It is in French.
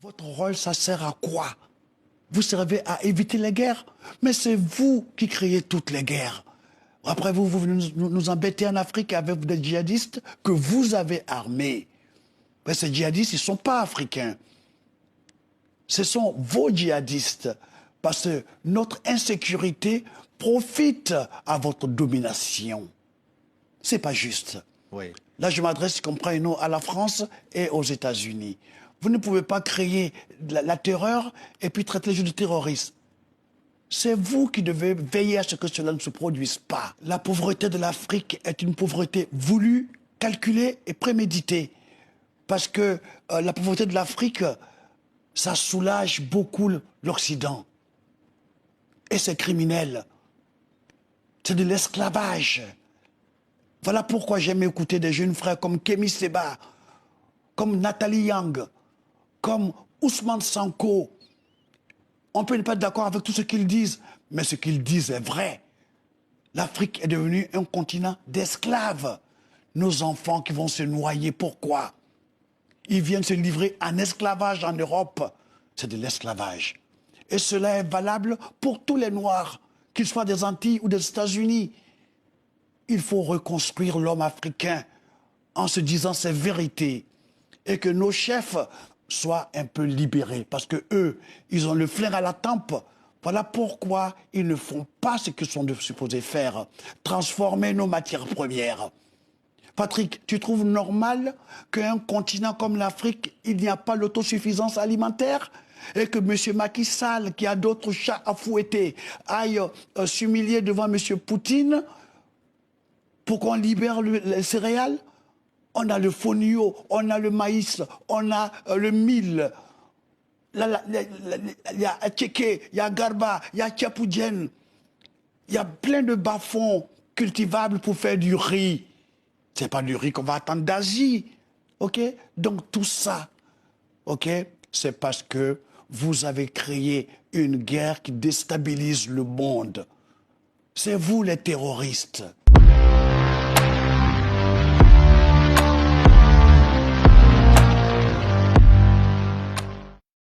Votre rôle, ça sert à quoi? Vous servez à éviter les guerres, mais c'est vous qui créez toutes les guerres. Après, vous venez nous embêter en Afrique avec des djihadistes que vous avez armés. Mais ces djihadistes, ils ne sont pas africains. Ce sont vos djihadistes. Parce que notre insécurité profite à votre domination. C'est pas juste. Oui. Là, je m'adresse, comprenez-nous, à la France et aux États-Unis. Vous ne pouvez pas créer la terreur et puis traiter les gens de terroristes. C'est vous qui devez veiller à ce que cela ne se produise pas. La pauvreté de l'Afrique est une pauvreté voulue, calculée et préméditée. Parce que la pauvreté de l'Afrique, ça soulage beaucoup l'Occident. Et c'est criminel. C'est de l'esclavage. Voilà pourquoi j'aime écouter des jeunes frères comme Kémy Séba, comme Nathalie Yang, comme Ousmane Sanko. On peut ne pas être d'accord avec tout ce qu'ils disent, mais ce qu'ils disent est vrai. L'Afrique est devenue un continent d'esclaves. Nos enfants qui vont se noyer, pourquoi? Ils viennent se livrer en esclavage en Europe. C'est de l'esclavage. Et cela est valable pour tous les Noirs, qu'ils soient des Antilles ou des États-Unis. Il faut reconstruire l'homme africain en se disant ces vérités et que nos chefs soient un peu libérés parce que eux, ils ont le flair à la tempe. Voilà pourquoi ils ne font pas ce qu'ils sont supposés faire, transformer nos matières premières. Patrick, tu trouves normal qu'un continent comme l'Afrique, il n'y a pas l'autosuffisance alimentaire et que M. Macky Sall, qui a d'autres chats à fouetter, aille s'humilier devant M. Poutine pour qu'on libère les céréales? On a le fonio, on a le maïs, on a le mil. Il y a Tchéké, il y a Garba, il y a Tchapoudjen. Il y a plein de bas-fonds cultivables pour faire du riz. Ce n'est pas du riz qu'on va attendre d'Asie. OK? Donc tout ça, OK, c'est parce que vous avez créé une guerre qui déstabilise le monde. C'est vous les terroristes.